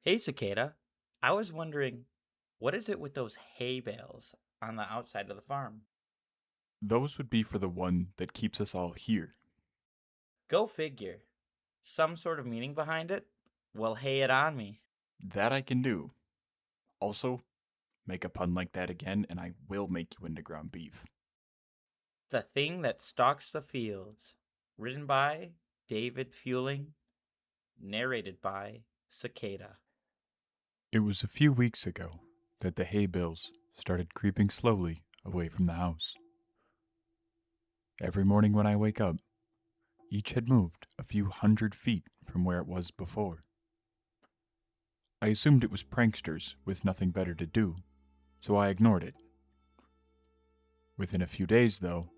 Hey, Cicada. I was wondering, what is it with those hay bales on the outside of the farm? Those would be for the one that keeps us all here. Go figure. Some sort of meaning behind it? Well, hay it on me. That I can do. Also, make a pun like that again, and I will make you into ground beef. The thing that stalks the fields. Written by David Fueling. Narrated by Cicada. It was a few weeks ago that the hay bales started creeping slowly away from the house. Every morning when I wake up, each had moved a few hundred feet from where it was before. I assumed it was pranksters with nothing better to do, so I ignored it. Within a few days, though,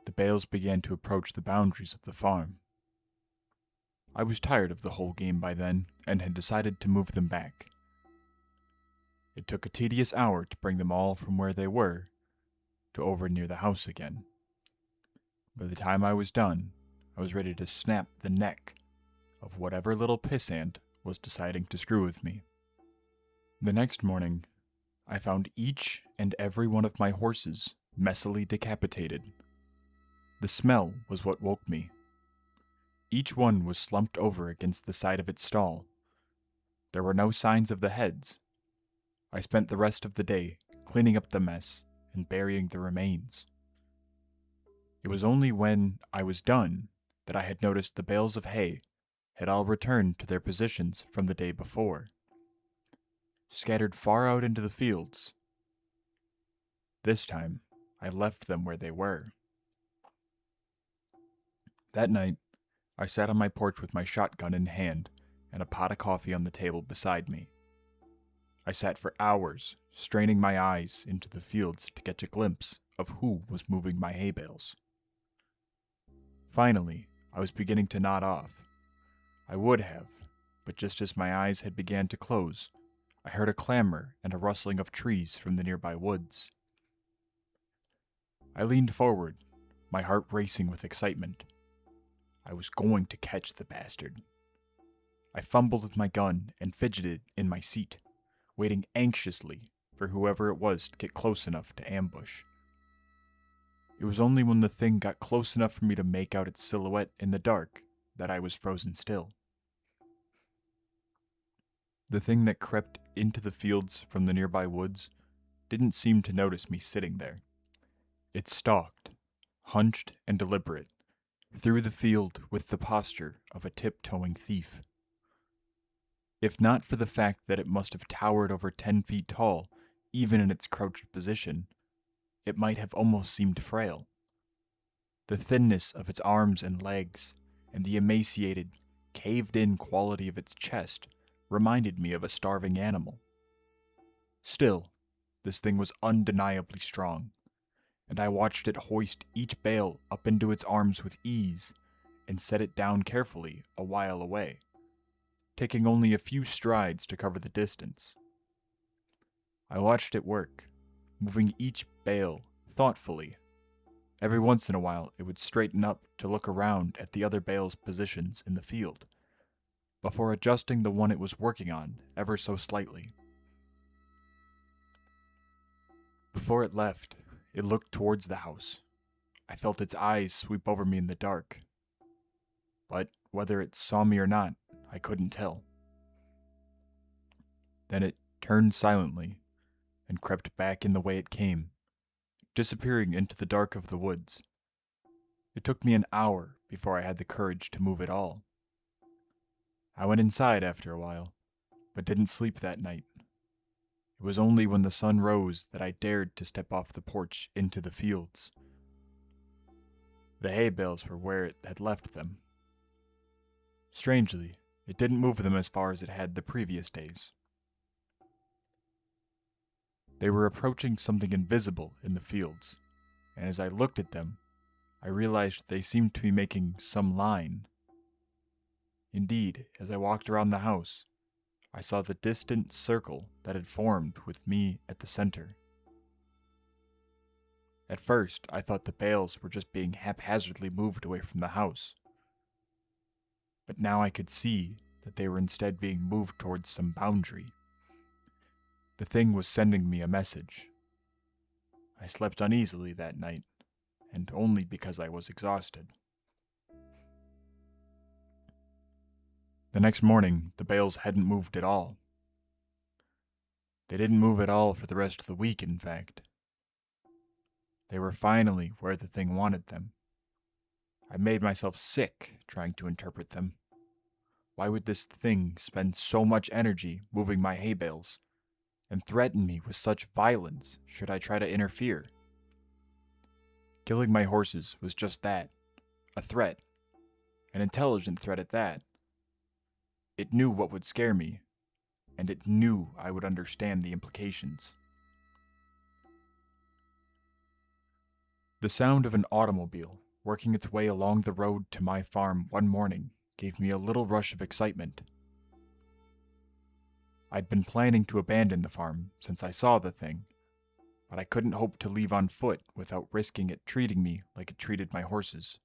the bales began to approach the boundaries of the farm. I was tired of the whole game by then and had decided to move them back. It took a tedious hour to bring them all from where they were to over near the house again. By the time I was done, I was ready to snap the neck of whatever little pissant was deciding to screw with me. The next morning, I found each and every one of my horses messily decapitated. The smell was what woke me. Each one was slumped over against the side of its stall. There were no signs of the heads. I spent the rest of the day cleaning up the mess and burying the remains. It was only when I was done that I had noticed the bales of hay had all returned to their positions from the day before, scattered far out into the fields. This time, I left them where they were. That night, I sat on my porch with my shotgun in hand and a pot of coffee on the table beside me. I sat for hours, straining my eyes into the fields to catch a glimpse of who was moving my hay bales. Finally, I was beginning to nod off. I would have, but just as my eyes had began to close, I heard a clamor and a rustling of trees from the nearby woods. I leaned forward, my heart racing with excitement. I was going to catch the bastard. I fumbled with my gun and fidgeted in my seat, waiting anxiously for whoever it was to get close enough to ambush. It was only when the thing got close enough for me to make out its silhouette in the dark that I was frozen still. The thing that crept into the fields from the nearby woods didn't seem to notice me sitting there. It stalked, hunched and deliberate, through the field with the posture of a tiptoeing thief. If not for the fact that it must have towered over 10 feet tall, even in its crouched position, it might have almost seemed frail. The thinness of its arms and legs, and the emaciated, caved-in quality of its chest reminded me of a starving animal. Still, this thing was undeniably strong, and I watched it hoist each bale up into its arms with ease and set it down carefully a while away, taking only a few strides to cover the distance. I watched it work, moving each bale thoughtfully. Every once in a while, it would straighten up to look around at the other bale's positions in the field, before adjusting the one it was working on ever so slightly. Before it left, it looked towards the house. I felt its eyes sweep over me in the dark, but whether it saw me or not, I couldn't tell. Then it turned silently and crept back in the way it came, disappearing into the dark of the woods. It took me an hour before I had the courage to move at all. I went inside after a while, but didn't sleep that night. It was only when the sun rose that I dared to step off the porch into the fields. The hay bales were where it had left them. Strangely, it didn't move them as far as it had the previous days. They were approaching something invisible in the fields, and as I looked at them, I realized they seemed to be making some line. Indeed, as I walked around the house, I saw the distant circle that had formed with me at the center. At first, I thought the bales were just being haphazardly moved away from the house. But now I could see that they were instead being moved towards some boundary. The thing was sending me a message. I slept uneasily that night, and only because I was exhausted. The next morning, the bales hadn't moved at all. They didn't move at all for the rest of the week, in fact. They were finally where the thing wanted them. I made myself sick trying to interpret them. Why would this thing spend so much energy moving my hay bales, and threaten me with such violence should I try to interfere? Killing my horses was just that, a threat, an intelligent threat at that. It knew what would scare me, and it knew I would understand the implications. The sound of an automobile working its way along the road to my farm one morning gave me a little rush of excitement. I'd been planning to abandon the farm since I saw the thing, but I couldn't hope to leave on foot without risking it treating me like it treated my horses.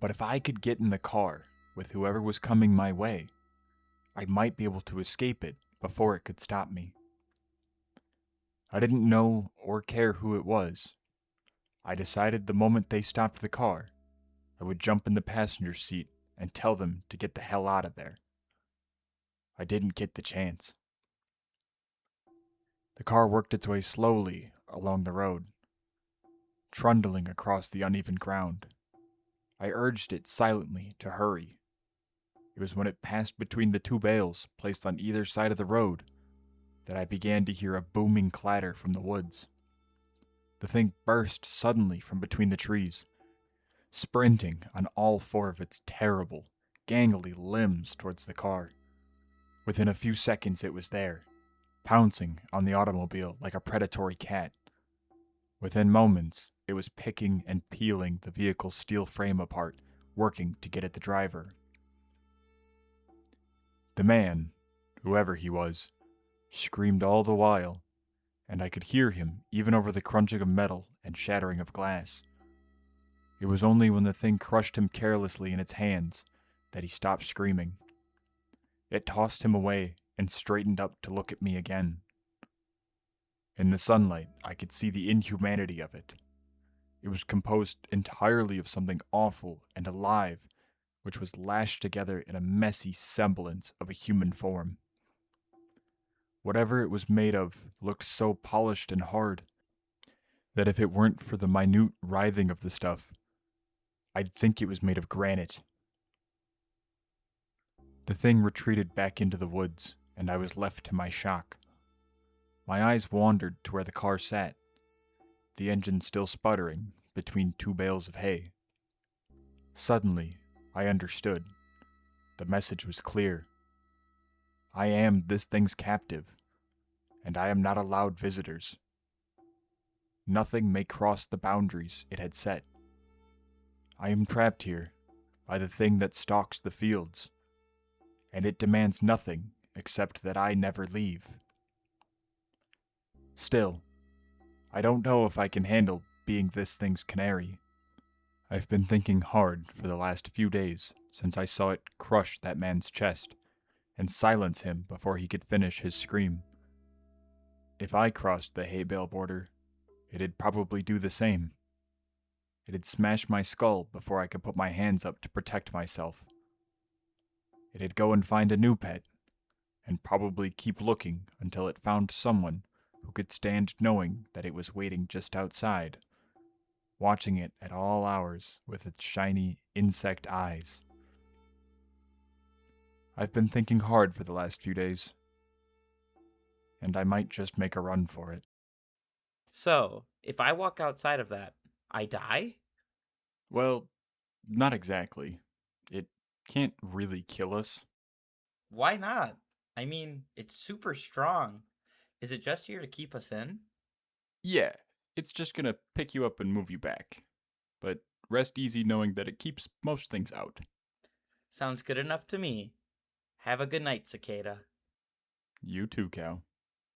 But if I could get in the car with whoever was coming my way, I might be able to escape it before it could stop me. I didn't know or care who it was. I decided the moment they stopped the car, I would jump in the passenger seat and tell them to get the hell out of there. I didn't get the chance. The car worked its way slowly along the road, trundling across the uneven ground. I urged it silently to hurry. It was when it passed between the two bales placed on either side of the road that I began to hear a booming clatter from the woods. The thing burst suddenly from between the trees, sprinting on all four of its terrible, gangly limbs towards the car. Within a few seconds it was there, pouncing on the automobile like a predatory cat. Within moments, it was picking and peeling the vehicle's steel frame apart, working to get at the driver. The man, whoever he was, screamed all the while, and I could hear him even over the crunching of metal and shattering of glass. It was only when the thing crushed him carelessly in its hands that he stopped screaming. It tossed him away and straightened up to look at me again. In the sunlight, I could see the inhumanity of it. It was composed entirely of something awful and alive, which was lashed together in a messy semblance of a human form. Whatever it was made of looked so polished and hard that if it weren't for the minute writhing of the stuff, I'd think it was made of granite. The thing retreated back into the woods, and I was left to my shock. My eyes wandered to where the car sat, the engine still sputtering between two bales of hay. Suddenly, I understood. The message was clear. I am this thing's captive, and I am not allowed visitors. Nothing may cross the boundaries it had set. I am trapped here by the thing that stalks the fields, and it demands nothing except that I never leave. Still, I don't know if I can handle being this thing's canary. I've been thinking hard for the last few days since I saw it crush that man's chest and silence him before he could finish his scream. If I crossed the hay bale border, it'd probably do the same. It'd smash my skull before I could put my hands up to protect myself. It'd go and find a new pet, and probably keep looking until it found someone who could stand knowing that it was waiting just outside, watching it at all hours with its shiny insect eyes. I've been thinking hard for the last few days, and I might just make a run for it. So, if I walk outside of that, I die? Well, not exactly. It can't really kill us. Why not? I mean, it's super strong. Is it just here to keep us in? Yeah, it's just gonna pick you up and move you back. But rest easy knowing that it keeps most things out. Sounds good enough to me. Have a good night, cicada. You too, Cow.